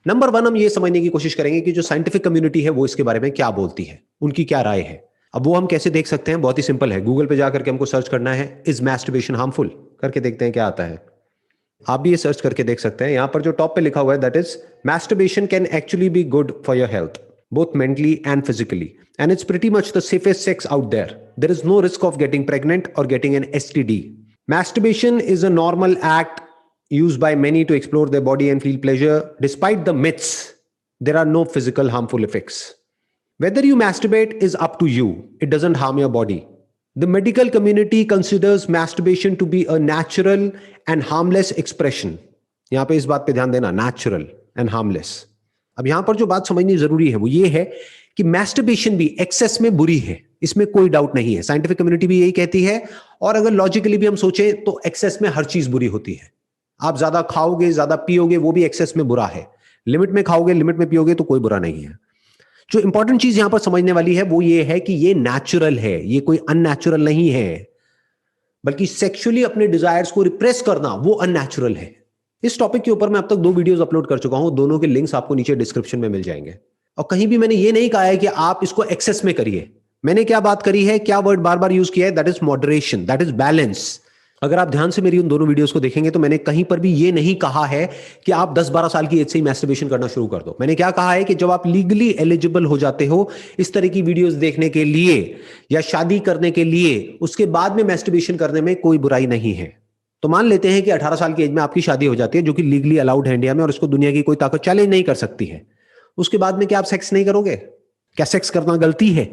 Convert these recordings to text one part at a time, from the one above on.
Number one, हम ये समझने की कोशिश करेंगे कि जो साइंटिफिक कम्युनिटी है वो इसके बारे में क्या बोलती है, उनकी क्या राय है। अब वो हम कैसे देख सकते हैं? बहुत ही सिंपल है, गूगल पे जाकर के हमको सर्च करना है इज मैस्टरबेशन हार्मफुल, करके देखते हैं क्या आता है। आप भी ये सर्च करके देख सकते हैं। यहां पर जो टॉप पे लिखा हुआ है that is masturbation can actually be good for your health both mentally and physically, and it's pretty much the safest sex out there. There is no risk of getting pregnant or getting an STD. Masturbation is a normal act used by many to explore their body and feel pleasure. Despite the myths, there are no physical harmful effects. Whether you masturbate is up to you. It doesn't harm your body. The medical community considers masturbation to be a natural and harmless expression. यहां पे इस बात पे ध्यान देना, natural and harmless. अब यहां पर जो बात समझनी जरूरी है वो ये है कि मैस्टरबेशन भी एक्सेस में बुरी है, इसमें कोई डाउट नहीं है। साइंटिफिक कम्युनिटी भी यही कहती है, और अगर लॉजिकली भी हम सोचें तो एक्सेस में हर चीज बुरी होती है। आप ज्यादा खाओगे, ज्यादा पियोगे, वो भी एक्सेस में बुरा है। लिमिट में खाओगे, लिमिट में पियोगे तो कोई बुरा नहीं है। जो इंपॉर्टेंट चीज यहां पर समझने वाली है वो ये है कि ये नेचुरल है, ये कोई अननेचुरल नहीं है, बल्कि सेक्सुअली अपने डिजायर्स को रिप्रेस करना वो अननेचुरल है। इस टॉपिक के ऊपर मैं अब तक 2 वीडियोस अपलोड कर चुका हूं, दोनों के लिंक्स आपको नीचे डिस्क्रिप्शन में मिल जाएंगे। और कहीं भी मैंने ये नहीं कहा है कि आप इसको एक्सेस में करिए। मैंने क्या बात करी है, क्या वर्ड बार बार यूज किया है, that is moderation, that is balance. अगर आप ध्यान से मेरी उन दोनों वीडियोस को देखेंगे तो मैंने कहीं पर भी ये नहीं कहा है कि आप 10-12 साल की एज से ही मैस्टरबेशन करना शुरू कर दो। मैंने क्या कहा है कि जब आप लीगली एलिजिबल हो जाते हो इस तरह की वीडियोस देखने के लिए या शादी करने के लिए, उसके बाद में मैस्टरबेशन करने में कोई बुराई नहीं है। तो मान लेते हैं कि 18 साल की एज में आपकी शादी हो जाती है, जो कि लीगली अलाउड है इंडिया में, और इसको दुनिया की कोई ताकत चैलेंज नहीं कर सकती है। उसके बाद में क्या आप सेक्स नहीं करोगे? क्या सेक्स करना गलती है?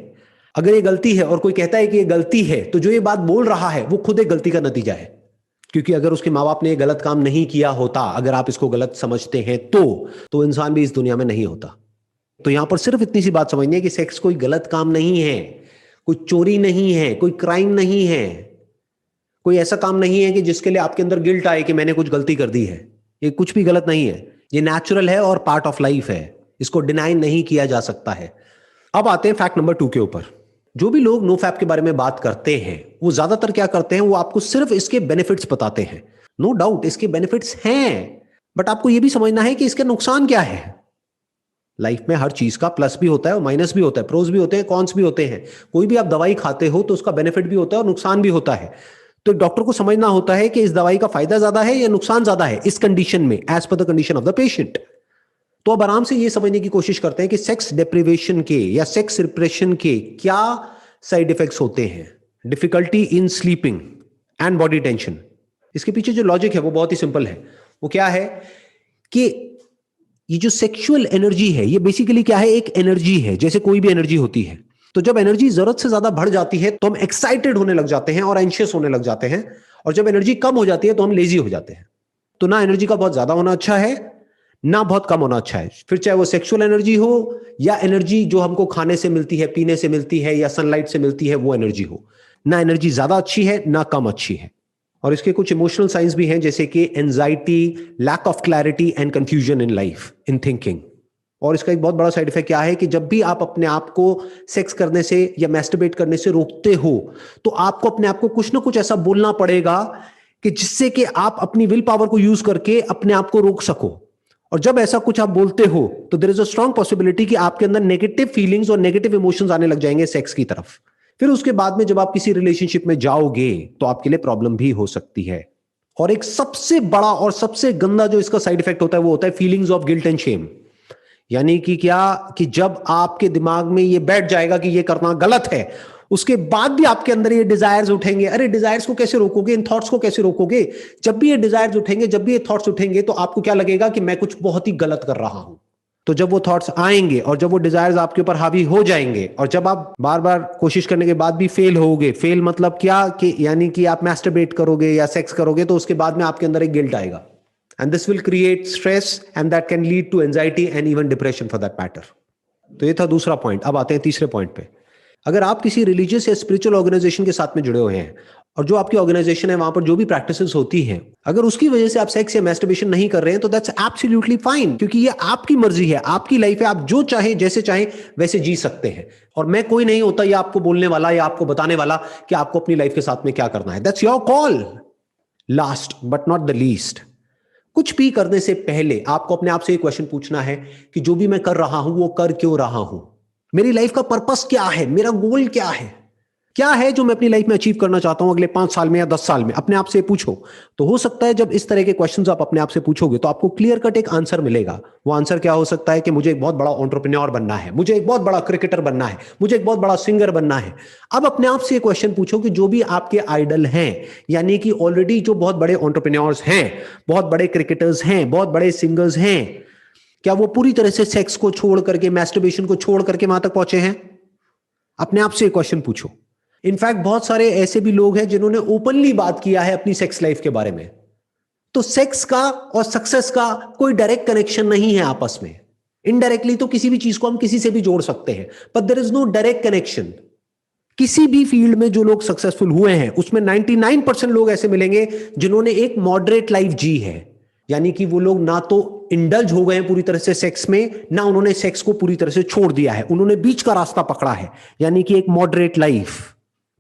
अगर ये गलती है और कोई कहता है कि ये गलती है, तो जो ये बात बोल रहा है वो खुद एक गलती का नतीजा है। क्योंकि अगर उसके माँ बाप ने ये गलत काम नहीं किया होता, अगर आप इसको गलत समझते हैं तो इंसान भी इस दुनिया में नहीं होता। तो यहां पर सिर्फ इतनी सी बात समझनी है कि सेक्स कोई गलत काम नहीं है, कोई चोरी नहीं है, कोई क्राइम नहीं है, कोई ऐसा काम नहीं है कि जिसके लिए आपके अंदर गिल्ट आए कि मैंने कुछ गलती कर दी है। ये कुछ भी गलत नहीं है, ये नेचुरल है और पार्ट ऑफ लाइफ है, इसको डिनाई नहीं किया जा सकता है। अब आते हैं फैक्ट नंबर 2 के ऊपर। जो भी लोग नो फैप के बारे में बात करते हैं वो ज्यादातर क्या करते हैं, वो आपको सिर्फ इसके बेनिफिट्स बताते हैं। नो डाउट इसके बेनिफिट्स हैं, बट आपको यह भी समझना है कि इसके नुकसान क्या है। लाइफ में हर चीज का प्लस भी होता है और माइनस भी होता है, प्रोज भी होते हैं, कॉन्स भी होते हैं। कोई भी आप दवाई खाते हो तो उसका बेनिफिट भी होता है और नुकसान भी होता है। तो डॉक्टर को समझना होता है कि इस दवाई का फायदा ज्यादा है या नुकसान ज्यादा है इस कंडीशन में, as per the condition of the patient. तो अब आराम से ये समझने की कोशिश करते हैं कि सेक्स डिप्रिवेशन के या सेक्स रिप्रेशन के क्या साइड इफेक्ट्स होते हैं। Difficulty in sleeping and body tension. इसके पीछे जो लॉजिक है वो बहुत ही सिंपल है। वो क्या है कि ये जो सेक्सुअल एनर्जी है ये बेसिकली क्या है, एक एनर्जी है, जैसे कोई भी एनर्जी होती है। तो जब एनर्जी जरूरत से ज्यादा बढ़ जाती है तो हम एक्साइटेड होने लग जाते हैं और एंशियस होने लग जाते हैं, और जब एनर्जी कम हो जाती है तो हम लेजी हो जाते हैं। तो ना एनर्जी का बहुत ज्यादा होना अच्छा है, ना बहुत कम होना अच्छा है। फिर चाहे वो सेक्सुअल एनर्जी हो या एनर्जी जो हमको खाने से मिलती है, पीने से मिलती है या सनलाइट से मिलती है, वो एनर्जी हो। ना एनर्जी ज्यादा अच्छी है ना कम अच्छी है। और इसके कुछ इमोशनल साइंस भी हैं, जैसे कि anxiety, lack of clarity and confusion in life, in thinking. और इसका एक बहुत बड़ा साइड इफेक्ट क्या है कि जब भी आप अपने आप को सेक्स करने से या मैस्टरबेट करने से रोकते हो तो आपको अपने आप को कुछ ना कुछ ऐसा बोलना पड़ेगा कि जिससे कि आप अपनी विल पावर को यूज करके अपने आप को रोक सको। और जब ऐसा कुछ आप बोलते हो तो there is a strong possibility कि आपके अंदर नेगेटिव फीलिंग्स और नेगेटिव इमोशंस आने लग जाएंगे सेक्स की तरफ। फिर उसके बाद में जब आप किसी रिलेशनशिप में जाओगे तो आपके लिए प्रॉब्लम भी हो सकती है। और एक सबसे बड़ा और सबसे गंदा जो इसका साइड इफेक्ट होता है वो होता है feelings of guilt and Shem. यानी कि क्या कि जब आपके दिमाग में ये बैठ जाएगा कि ये करना गलत है, उसके बाद भी आपके अंदर ये डिजायर्स उठेंगे। अरे डिजायर्स को कैसे रोकोगे, इन थॉट्स को कैसे रोकोगे? जब भी ये डिजायर्स उठेंगे, जब भी ये थॉट्स उठेंगे तो आपको क्या लगेगा कि मैं कुछ बहुत ही गलत कर रहा हूं। तो जब वो थॉट्स आएंगे और जब वो डिजायर्स आपके ऊपर हावी हो जाएंगे और जब आप बार बार कोशिश करने के बाद भी फेल होगे, फेल मतलब क्या कि यानी कि आप मैस्टरबेट करोगे या सेक्स करोगे तो उसके बाद में आपके अंदर एक गिल्ट आएगा, and this will create stress and that can lead to anxiety and even depression for that matter. तो ये था दूसरा पॉइंट। अब आते हैं तीसरे पॉइंट पे। अगर आप किसी रिलीजियस या स्पिरिचुअल ऑर्गेनाइजेशन के साथ में जुड़े हुए हैं और जो आपकी ऑर्गेनाइजेशन है वहां पर जो भी प्रैक्टिसेस होती हैं, अगर उसकी वजह से आप सेक्स या मैस्टरबेशन नहीं कर रहे हैं तो दैट्स एब्सोल्युटली फाइन, क्योंकि ये आपकी मर्जी है, आपकी लाइफ है, आप जो चाहे जैसे चाहे वैसे जी सकते हैं। और मैं कोई नहीं होता ये आपको बोलने वाला या आपको बताने वाला कि आपको अपनी लाइफ के साथ में क्या करना है। That's your call. Last but not the least, कुछ भी करने से पहले आपको अपने आप से एक क्वेश्चन पूछना है कि जो भी मैं कर रहा हूं वो कर क्यों रहा हूं, मेरी लाइफ का पर्पस क्या है, मेरा गोल क्या है जो मैं अपनी लाइफ में अचीव करना चाहता हूं अगले 5 साल में या 10 साल में। अपने आप से पूछो। तो हो सकता है जब इस तरह के क्वेश्चंस आप अपने आप से पूछोगे तो आपको क्लियर कट एक आंसर मिलेगा। वो आंसर क्या हो सकता है कि मुझे एक बहुत बड़ा एंटरप्रेन्योर बनना है, मुझे एक बहुत बड़ा क्रिकेटर बनना है, मुझे एक बहुत बड़ा सिंगर बनना है। अब अपने आप से क्वेश्चन पूछो कि जो भी आपके आइडल हैं, यानी कि ऑलरेडी जो बहुत बड़े एंटरप्रेन्योर्स हैं, बहुत बड़े क्रिकेटर्स हैं, बहुत बड़े सिंगर्स हैं, क्या वो पूरी तरह से सेक्स को छोड़ करके, मैस्टरबेशन को छोड़ करके वहां तक पहुंचे हैं? अपने आप से क्वेश्चन पूछो। इनफैक्ट बहुत सारे ऐसे भी लोग हैं जिन्होंने ओपनली बात किया है अपनी सेक्स लाइफ के बारे में। तो सेक्स का और सक्सेस का कोई डायरेक्ट कनेक्शन नहीं है आपस में। इनडायरेक्टली तो किसी भी चीज को हम किसी से भी जोड़ सकते हैं, but there is no direct connection. किसी भी फील्ड में जो लोग सक्सेसफुल हुए हैं उसमें 99% लोग ऐसे मिलेंगे जिन्होंने एक मॉडरेट लाइफ जी है, यानी कि वो लोग ना तो इंडल्ज हो गए पूरी तरह से सेक्स में, ना उन्होंने सेक्स को पूरी तरह से छोड़ दिया है, उन्होंने बीच का रास्ता पकड़ा है, यानी कि एक मॉडरेट लाइफ।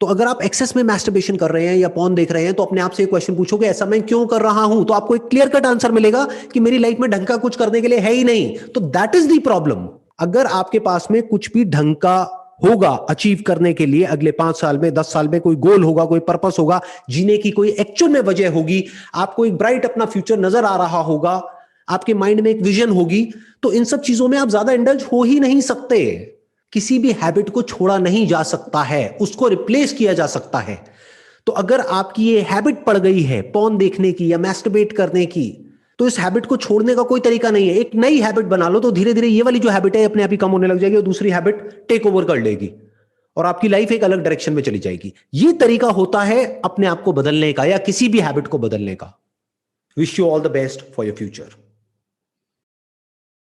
तो अगर आप एक्सेस में मैस्टरबेशन कर रहे हैं या पॉर्न देख रहे हैं तो अपने आप से एक क्वेश्चन पूछोगे ऐसा मैं क्यों कर रहा हूं, तो आपको एक क्लियर कट आंसर मिलेगा कि मेरी लाइफ में ढंग का कुछ करने के लिए है ही नहीं। तो दैट इज द प्रॉब्लम। अगर आपके पास में कुछ भी ढंग का होगा अचीव करने के लिए, अगले 5 साल में 10 साल में कोई गोल होगा, कोई पर्पस होगा, जीने की कोई एक्चुअल में वजह होगी, आपको एक ब्राइट अपना फ्यूचर नजर आ रहा होगा, आपके माइंड में एक विजन होगी, तो इन सब चीजों में आप ज्यादा इंडल्ज हो ही नहीं सकते। किसी भी हैबिट को छोड़ा नहीं जा सकता है, उसको रिप्लेस किया जा सकता है। तो अगर आपकी ये हैबिट पड़ गई है पॉर्न देखने की या मैस्टरबेट करने की, तो इस हैबिट को छोड़ने का कोई तरीका नहीं है। एक नई हैबिट बना लो तो धीरे धीरे ये वाली जो हैबिट है अपने आप ही कम होने लग जाएगी और दूसरी हैबिट टेक ओवर कर लेगी और आपकी लाइफ एक अलग डायरेक्शन में चली जाएगी। ये तरीका होता है अपने आप को बदलने का या किसी भी हैबिट को बदलने का। Wish you all the best for your future.